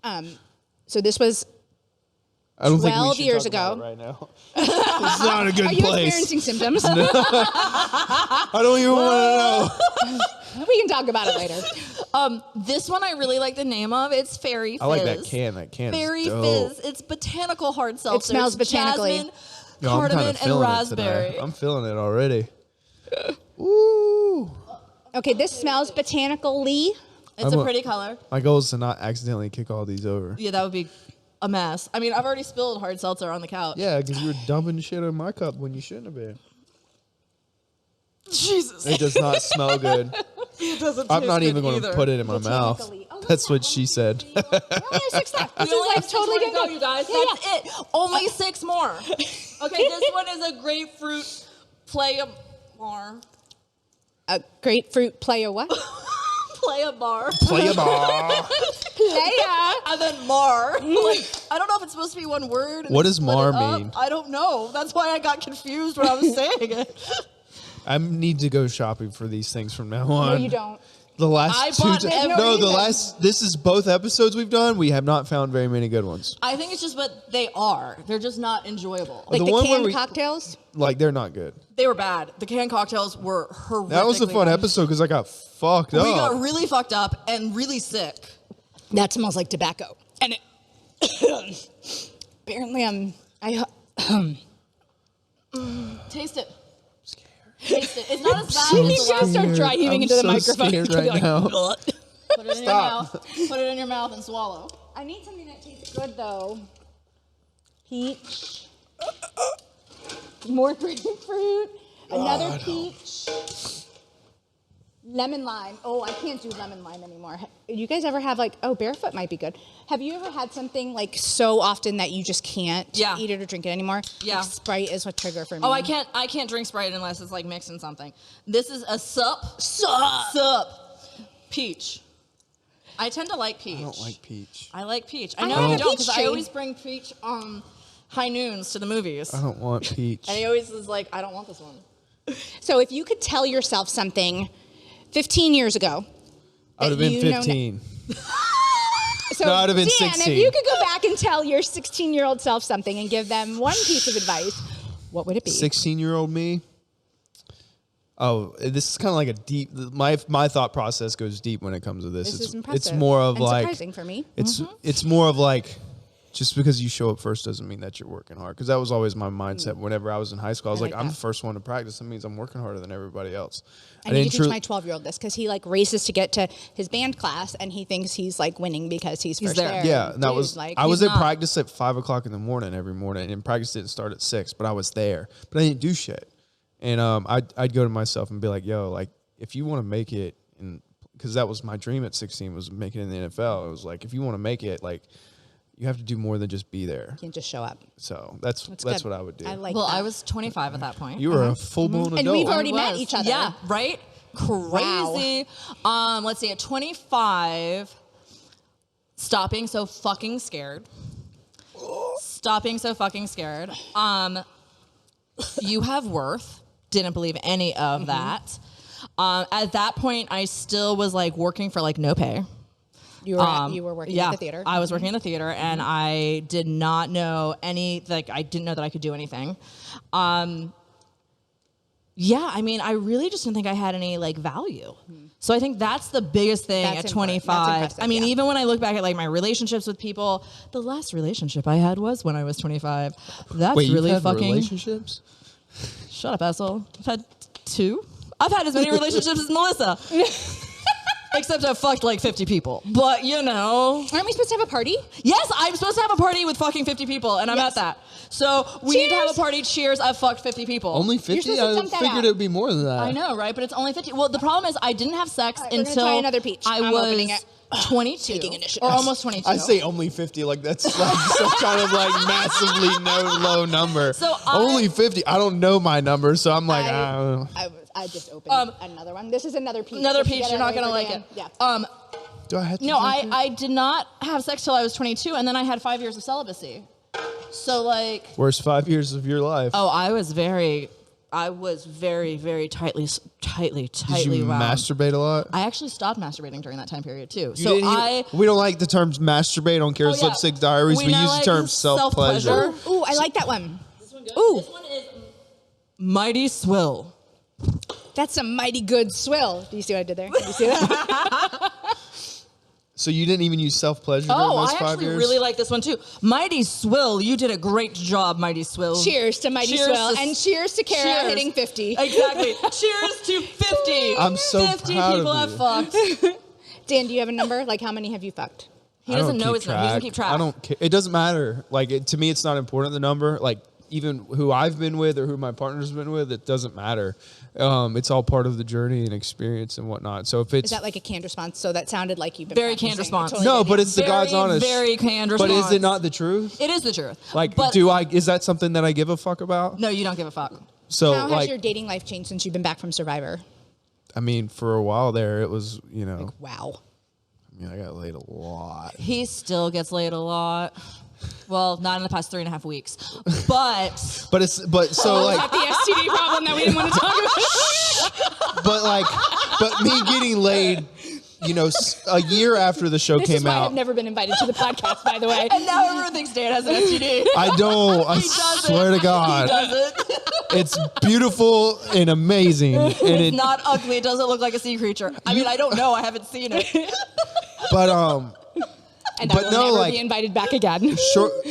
So this was. I don't 12 think we should years talk ago. about it right now. It's not a good Are you place. experiencing symptoms? I don't even want to know. We can talk about it later. This one I really like the name of. It's Fairy Fizz. I like that can. That can Fairy is dope. Fizz. It's botanical hard seltzer. It smells botanically. Jasmine, cardamom, and raspberry. I'm feeling it already. Ooh. Okay, this smells botanically. It's a pretty color. My goal is to not accidentally kick all these over. Yeah, that would be a mess. I mean, I've already spilled hard seltzer on the couch. Yeah, because you were dumping shit in my cup when you shouldn't have been. Jesus. It does not smell good. It doesn't I'm taste not even good going to either. put it in my mouth. That's what she said. We only have 6 left. This We only is have like totally to go, good. you guys. Yeah, That's it. Only 6 more. Okay, this one is a grapefruit play-a-bar. A grapefruit play a what? Play-a-bar. Play a bar. Playa. And then mar. Like, I don't know if it's supposed to be one word. What does Split mar it up. mean? I don't know. That's why I got confused when I was saying it. I need to go shopping for these things from now on. No, you don't. The last I 2 bought ti- every- No, the reason. last. This is both episodes we've done. We have not found very many good ones. I think it's just what they are. They're just not enjoyable. Like The the, one where canned we- cocktails. Like they're not good. They were bad. The canned cocktails were horrific. That was a fun episode because I got fucked up. We got really fucked up and really sick. That smells like tobacco. And it apparently Taste it. Taste it. It's not as bad He's as the gonna last start one. dry heaving I'm into the so microphone. scared He's gonna be right like, now. Put it in your mouth. Put it in your mouth and swallow. I need something that tastes good though. Peach. More grapefruit. Another peach. Lemon lime. Oh, I can't do lemon lime anymore. You guys ever have like, barefoot might be good. Have you ever had something like so often that you just can't eat it or drink it anymore? Yeah. Like Sprite is a trigger for me. Oh, I can't drink Sprite unless it's like mixed in something. This is a sup. Peach. I tend to like peach. I don't like peach. I like peach. I I know have you a don't peach because I tree. always bring peach high noons to the movies. I don't want peach. And he always is like, I don't want this one. So if you could tell yourself something 15 years ago. I would have that been you know 15. So, No, I'd have been Dan, 16. if you could go back and tell your 16-year-old self something and give them one piece of advice, what would it be? 16-year-old me. Oh, this is kind of like a deep. My thought process goes deep when it comes to this. This it's, is impressive. It's more of and like surprising for me. It's more of like, just because you show up first doesn't mean that you're working hard. Because that was always my mindset. Whenever I was in high school, I was I like, like I'm that. the first one to practice. That means I'm working harder than everybody else. I need to teach my 12-year-old this because he like races to get to his band class and he thinks he's like winning because he's first there. there. Yeah, and that Dude, was. like I was he's at not. practice at 5 o'clock in the morning every morning, and practice didn't start at 6. But I was there, but I didn't do shit. And I'd go to myself and be like, "Yo, like if you want to make it, and because that was my dream at 16 was making it in the NFL. It was like if you want to make it, like you have to do more than just be there. You can't just show up. So that's good. what I would do. I like Well, that. I was 25 at that point. You were a full blown adult. And we've already I met was. each other. Yeah, right? Crazy. Let's see, at 25, stop being so fucking scared. Stop being so fucking scared. You have worth. Didn't believe any of that. At that point, I still was like working for like no pay. You were working at the theater. I was working in the theater, and I did not know I didn't know that I could do anything. Yeah, I mean, I really just didn't think I had any like value. So I think that's the biggest thing That's at important. 25. That's impressive, I mean, yeah. even when I look back at like my relationships with people, the last relationship I had was when I was 25. That's Wait, really you've had fucking. relationships? Shut up, asshole. I've had 2. I've had as many relationships as Melissa. Except I've fucked like 50 people. But, you know. Aren't we supposed to have a party? Yes, I'm supposed to have a party with fucking 50 people, and I'm Yes. at that. So we need to have a Cheers. party. Cheers, I've fucked 50 people. Only supposed 50? to I dump that figured out. it would be more than that. I know, right? But it's only 50. Well, the problem is I didn't have sex All right, we're gonna until try another peach. I I'm was opening it. 22. Taking initiative. Or almost 22. I say only 50, like that's like some kind of like massively low number. So only 50. I don't know my number, so I'm like, I don't know. I just opened another one. This is another peach. Another Just to peach, get you're it not ready going to for like Dan. it. Yeah. Do I have to No, drink it? I did not have sex till I was 22, and then I had 5 years of celibacy. So, like, Worst 5 years of your life. oh, I was very, very tightly Did you wound. masturbate a lot? I actually stopped masturbating during that time period, too. You So didn't we don't like the terms masturbate on Kara's Oh, yeah. Lipstick Diaries. We now use the like term self-pleasure. self-pleasure. Ooh, I like that one. This one good? Ooh. This one is Mighty Swill. That's a mighty good swill. Do you see what I did there? Do you see that? So you didn't even use self-pleasure during Oh, those I 5 actually years? really like this one too. Mighty Swill, you did a great job, Mighty Swill. Cheers to Mighty Cheers Swill, to- and cheers to Kara cheers. hitting 50. Exactly. Cheers to 50. I'm so 50 proud of people you. have fucked. Dan, do you have a number? Like, how many have you fucked? He doesn't know his number. He doesn't keep track. I don't care. It doesn't matter. Like, to me, it's not important, the number. Like, even who I've been with or who my partner's been with, it doesn't matter. It's all part of the journey and experience and whatnot. So if it's... Is that like a canned response? So that sounded like you've been Very practicing. canned response. Totally no, did, but yeah. it's the God's honest. Very canned But response. is it not the truth? It is the truth. Like, but is that something that I give a fuck about? No, you don't give a fuck. So, How has like, your dating life changed since you've been back from Survivor? I mean, for a while there, it was, you know, Wow. I mean, I got laid a lot. He still gets laid a lot. Well, not in the past 3.5 weeks. But So like, The STD problem that we didn't want to talk about. but me getting laid, you know, a year after the show This came is why out. I've never been invited to the podcast, by the way. and now everyone thinks Dan has an STD. I don't. I He doesn't. swear to God, He doesn't. it's beautiful and amazing, and It's not ugly. It doesn't look like a sea creature. I mean, I don't know. I haven't seen it. But And But I will no, never like- be invited back again.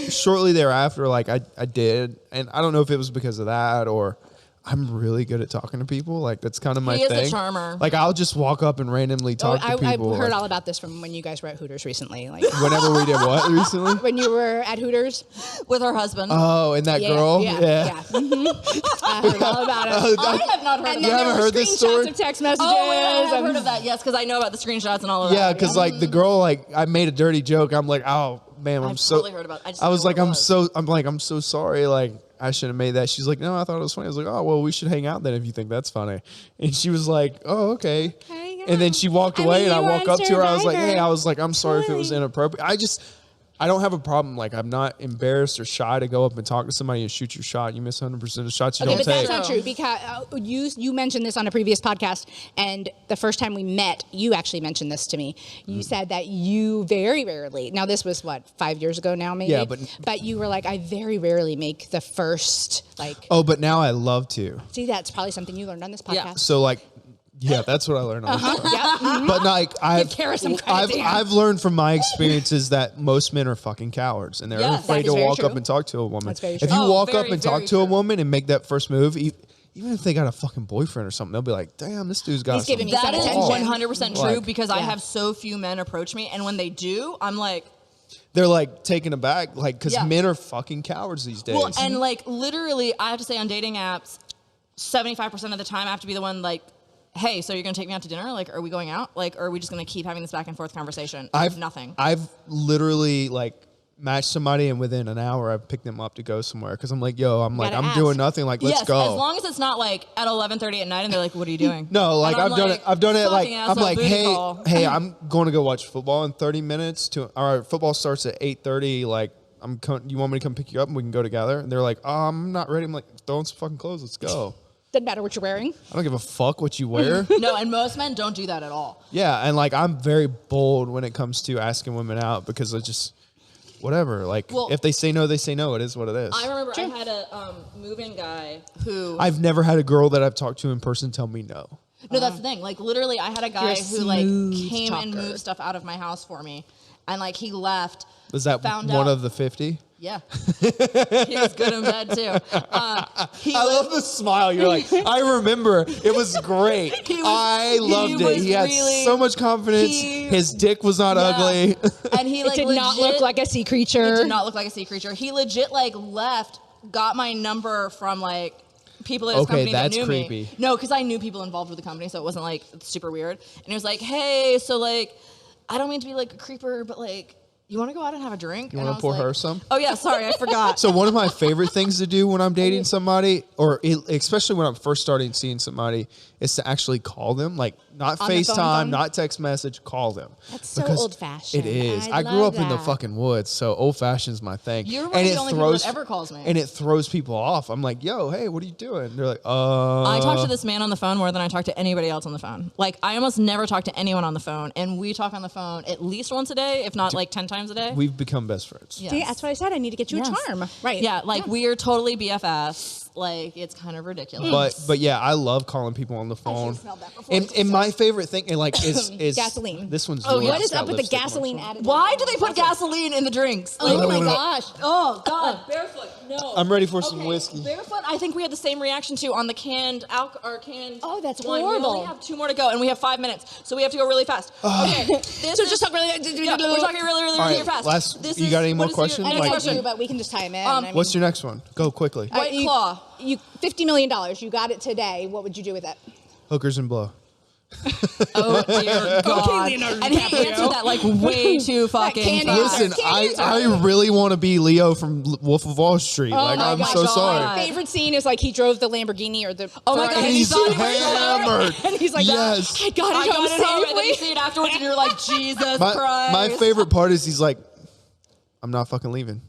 shortly thereafter, like I did, and I don't know if it was because of that or I'm really good at talking to people. Like that's kind of my He is thing. a charmer. Like I'll just walk up and randomly talk to I've people. heard like, all about this from when you guys were at Hooters recently. Like whenever we did what recently? when you were at Hooters. With her husband. Oh, and that girl. Yeah. I heard all about it. I have not heard And of then You that. there haven't were heard this screenshots story? of text messages. Oh, wait, I have and- heard of that. Yes, because I know about the screenshots and all of that. Yeah, because like the girl, like I made a dirty joke. I'm like, oh man, I'm I've so. totally heard about it. I just I didn't was know like, what it was. I'm so sorry. Like I shouldn't have made that. She's like, no, I thought it was funny. I was like, oh well, we should hang out then if you think that's funny. And she was like, oh okay. And then she walked I away, mean, and I you were walk on up to her. I was like, Survivor. hey, I'm sorry if it was inappropriate. I don't have a problem. Like I'm not embarrassed or shy to go up and talk to somebody and shoot your shot. You miss 100% of the shots you Okay, don't But take. that's not true because you mentioned this on a previous podcast, and the first time we met, you actually mentioned this to me. You said that you very rarely. Now this was what 5 years ago now, maybe. Yeah, but you were like, I very rarely make the first like. Oh, but now I love to. See, that's probably something you learned on this podcast. Yeah. So like, yeah, that's what I learned on this podcast. Yeah. But like Kara some credit, Dan. I've learned from my experiences that most men are fucking cowards and they're Yes, afraid that is to very walk up true. and talk to a woman. That's very If true. you Oh, walk up very, and talk very to a true. woman and make that first move, even if they got a fucking boyfriend or something, they'll be like, "Damn, this dude's got He's giving some me That is attention. 100% true Like- because I Yeah. have so few men approach me, and when they do, I'm like, They're like taken aback, like because Yeah. men are fucking cowards these days. well, and like literally, I have to say on dating apps, 75% of the time I have to be the one like, hey, so you're gonna take me out to dinner? Like, are we going out? Like, or are we just gonna keep having this back and forth conversation? Nothing. I've literally like matched somebody and within an hour I've picked them up to go somewhere because I'm like, yo, I'm Gotta I'm ask. doing nothing. Like, let's yes, go. as long as it's not like at 11:30 at night and they're like, what are you doing? No, like And I'm I've done it. I've done it. Like fucking I'm asshole, like, booty hey, call. hey, I'm going to go watch football in 30 minutes. All right, football starts at 8:30. Like, you want me to come pick you up and we can go together? And they're like, I'm not ready. I'm like, throw on some fucking clothes. Let's go. Doesn't matter what you're wearing. I don't give a fuck what you wear. No, and most men don't do that at all. Yeah, and like I'm very bold when it comes to asking women out because I just whatever. Like Well- if they say no, they say no. It is what it is. I remember I had a moving guy who. I've never had a girl that I've talked to in person tell me no. No, that's the thing. Like literally, I had a guy You're a who like smooth came and talker. moved stuff out of my house for me, and like he left. Was that Found one out- of the 50? Yeah, he was good in bed too. He I was- love the smile. You're like, I remember. It was great. I loved it. was He had really- so much confidence. he- His dick was not Yeah. ugly. and he It like did not legit- look like a sea creature. He did not look like a sea creature. He legit like left, got my number from like people at his Okay, company that's that knew creepy. me. No, because I knew people involved with the company, so it wasn't like super weird. And he was like, "Hey, so like, I don't mean to be like a creeper, but like, you want to go out and have a drink? You And wanna I was pour like, her some? Oh yeah, sorry, I forgot. So one of my favorite things to do when I'm dating somebody, especially when I'm first starting seeing somebody, is to actually call them. Like not On the FaceTime, phone? not text message, call them. That's so Because old-fashioned. It is. I I grew love up in the that. fucking woods, so old fashioned is my thing. You're one of the only people that ever calls me. And it throws people off. I'm like, yo, hey, what are you doing? They're like, I talk to this man on the phone more than I talk to anybody else on the phone. Like I almost never talk to anyone on the phone, and we talk on the phone at least once a day, if not like 10 times a day. We've become best friends. Yeah. See, that's what I said. I need to get you Yes. a charm. Right. Yeah, like we are totally BFFs. Like, it's kind of ridiculous. But yeah, I love calling people on the phone. smelled that before. And my favorite thing, and like, is gasoline. This one's Oh, yours. what is Got up with the lipstick on gasoline it. additive? Why do they put gasoline in the drinks? Oh my gosh. Oh, God. Barefoot. No. I'm ready for some whiskey. Barefoot, I think we had the same reaction to on the canned canned. Oh, that's wine. horrible. We only have 2 more to go, and we have 5 minutes, so we have to go really fast. Okay. So just talk really. Yeah, we're talking really All right, fast. you got any more what is questions? I Your, know next I question. do, but we can just tie them in. I mean, What's your next one? Go quickly. White you- Claw. You $50 million. You got it today. What would you do with it? Hookers and blow. Oh dear God! Leonardo And he DiCaprio. answered that like way too fucking candy- fast. Listen, Candy I really want to be Leo from Wolf of Wall Street. Like, my I'm gosh, so God. sorry. My favorite scene is like he drove the Lamborghini or the. Oh my God, Ferrari. and He's thought he was hammered. And he's like, Yes. I got I it home got it home, and then you safely. see it afterwards, and you're like, Jesus My Christ! favorite part is he's like, I'm not fucking leaving.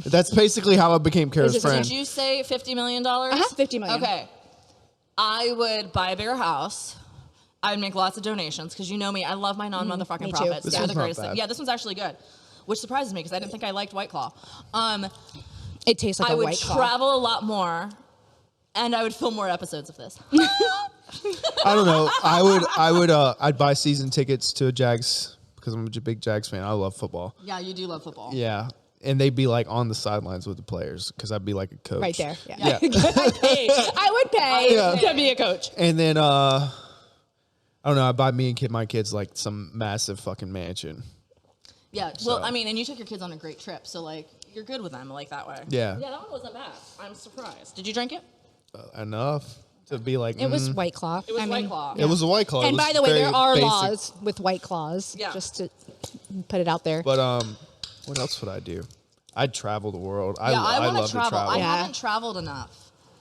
That's basically how I became Kara's Is it- friend. Did you say $50 million? $50 million. Okay. I would buy a bigger house. I would make lots of donations because you know me. I love my non-motherfucking me too. profits. This They're one's the not greatest thing. bad. Yeah, this one's actually good, which surprises me because I didn't think I liked White Claw. It tastes like I a would White Claw. travel a lot more, and I would film more episodes of this. I don't know. I'd buy season tickets to a Jags because I'm a big Jags fan. I love football. Yeah, you do love football. Yeah. And they'd be like on the sidelines with the players because I'd be like a coach. Right there. Yeah. Yeah. I would pay to be a coach. And then, I don't know. I'd buy me and my kids like some massive fucking mansion. Yeah. So- Well, I mean, and you took your kids on a great trip, so like you're good with them like that way. Yeah. Yeah, that one wasn't bad. I'm surprised. Did you drink it? Enough to be like, It was White Claw. It was White Claw. It was a White Claw. It And was by the way, very there are basic. laws with White Claws. Yeah. Just to put it out there. But what else would I do? I'd travel the world. Yeah, I want love to travel. I Yeah. haven't traveled enough.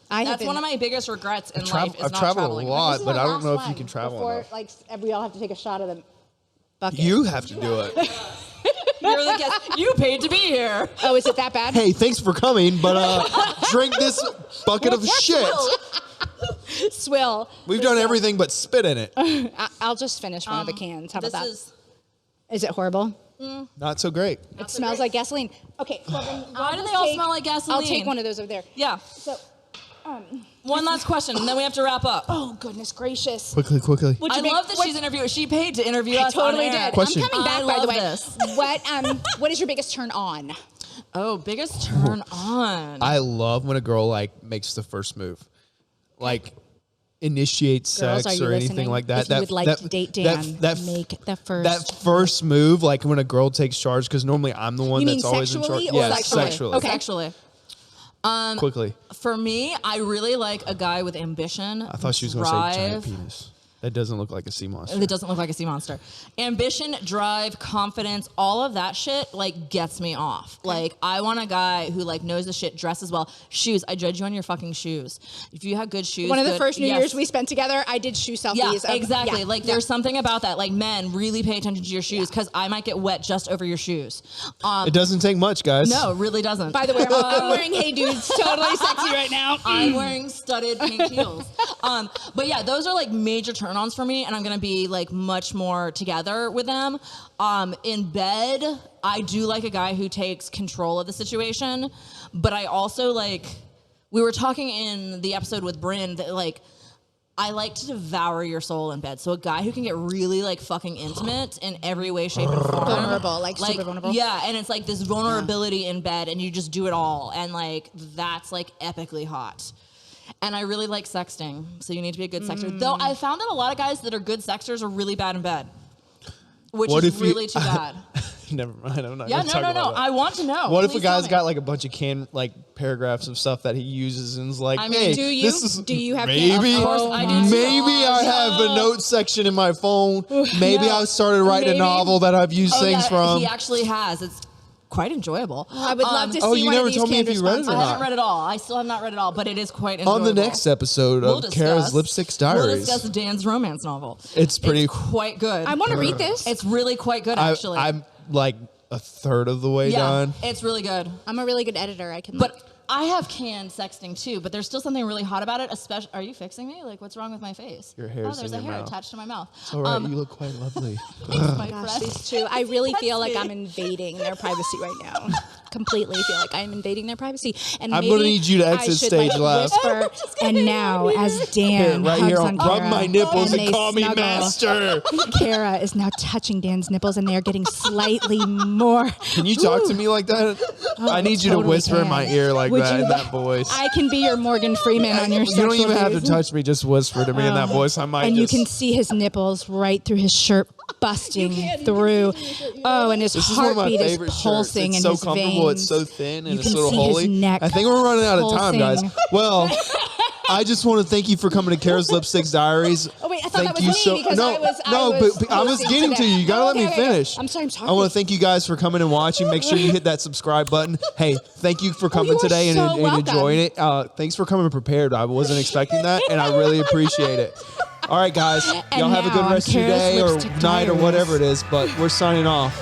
I have That's been, one of my biggest regrets in life is I've not traveled traveling. a lot, This is but our I don't know last if you one can travel before, enough. like we all have to take a shot of the bucket. You have to do it. You're the guest. You paid to be here. Oh, is it that bad? Hey, thanks for coming, but drink this bucket of shit. Swill. We've done everything but spit in it. I'll just finish one of the cans. How about This that? is. Is it horrible? Not so great. It smells like gasoline. Okay, so then Why I'll do just they all take- smell like I'll gasoline? take one of those over there. Yeah. So, One last question, and then we have to wrap up. oh goodness gracious. Quickly. Would I you make- love that what- she's interviewing. She paid to interview I us. totally on air. did. Question. I'm coming back, I by the love way. this. What is your biggest turn on? Oh, biggest turn on. I love when a girl like makes the first move, like initiates Girls, sex are you or anything listening? like that. If you would like to date Dan, make the first that first move, like when a girl takes charge, because normally I'm the one You that's mean always in charge. sexually or Yeah, sexually? sexually. Okay. Sexually. Quickly. For me, I really like a guy with ambition. I thought she was going to say giant penis. That doesn't look like a sea monster. It doesn't look like a sea monster. Ambition, drive, confidence, all of that shit like gets me off. Like I want a guy who like knows the shit, dresses well. Shoes, I judge you on your fucking shoes. If you have good shoes, One of the good- first New yes. Year's we spent together, I did shoe selfies. Yeah, of- exactly. yeah, Like yeah. there's something about that. Like men really pay attention to your shoes because I might get wet just over your shoes. It doesn't take much, guys. No, it really doesn't. By the way, I'm wearing Hey Dudes, totally sexy right now. I'm wearing studded pink heels. But yeah, those are like major turn-ons for me, and I'm gonna be like much more together with them. In bed, I do like a guy who takes control of the situation, but I also like. We were talking in the episode with Bryn that like. I like to devour your soul in bed. So a guy who can get really like fucking intimate in every way, shape, and form. Vulnerable, like super vulnerable. Yeah, and it's like this vulnerability in bed and you just do it all. And like that's like epically hot. And I really like sexting. So you need to be a good sexter. Though I found that a lot of guys that are good sexters are really bad in bed. Which What is if you- really too bad. Never mind. I'm not Yeah, going to talk no. about that. I want to know. What if a Please tell guy's me. got like a bunch of paragraphs of stuff that he uses and is like, I mean, hey, do you? this is Do you have maybe, Of course I do too. maybe I have a note section in my phone. Maybe I started writing Maybe. a novel that I've used things from. He actually has. It's quite enjoyable. I would love to see Oh, you one never of these told me canned if you read it or responses. I not. haven't read it all. I still have not read it all, but it is quite enjoyable. On the next episode We'll of Kara's discuss- Lipsticks We'll Diaries. discuss Dan's romance novel. It's pretty- quite good. I want to read this. It's really quite good, actually. I'm like a third of the way yeah, done. it's really good. I'm a really good editor. I can. But I have canned sexting too, but there's still something really hot about it. Especially, are you fixing me? Like, what's wrong with my face? Your hair's Oh, there's in a your hair mouth. attached to my mouth. It's all right. You look quite lovely. My gosh, friend. these two. I really feel like me. I'm invading their privacy right now. completely feel like I'm invading their privacy. And I'm maybe going to need you to exit I should, stage like, left. whisper. And now, as Dan Right hugs here, on rub Kara, my nipples and they call me snuggle, master. Kara is now touching Dan's nipples, and they are getting slightly more. Can you talk to me like that? I need you to totally whisper in my can. ear like Would that you in like- that voice. I can be your Morgan Freeman on your You don't even have to duties. touch me. Just whisper to me in that voice. I might And just... you can see his nipples right through his shirt busting through. Oh, and his This is one of my heartbeat is favorite pulsing shirts. It's in so his comfortable. veins. It's so thin and You it's can a little see his holy. neck I think we're running out of time, guys. pulsing. Well, I just want to thank you for coming to Kara's Lipstick Diaries. Oh wait, I thought Thank that you was so me because no, I was but I was hosting getting to today. you. You gotta Oh, let me okay. finish. I'm sorry. I'm sorry. I want to thank you guys for coming and watching. Make sure you hit that subscribe button. Hey, thank you for coming you are today so and welcome. enjoying it. Thanks for coming prepared. I wasn't expecting that, and I really appreciate it. All right, guys. Y'all have a good now on rest of your Kara's day or Lipstick night or Diaries. whatever it is, but we're signing off.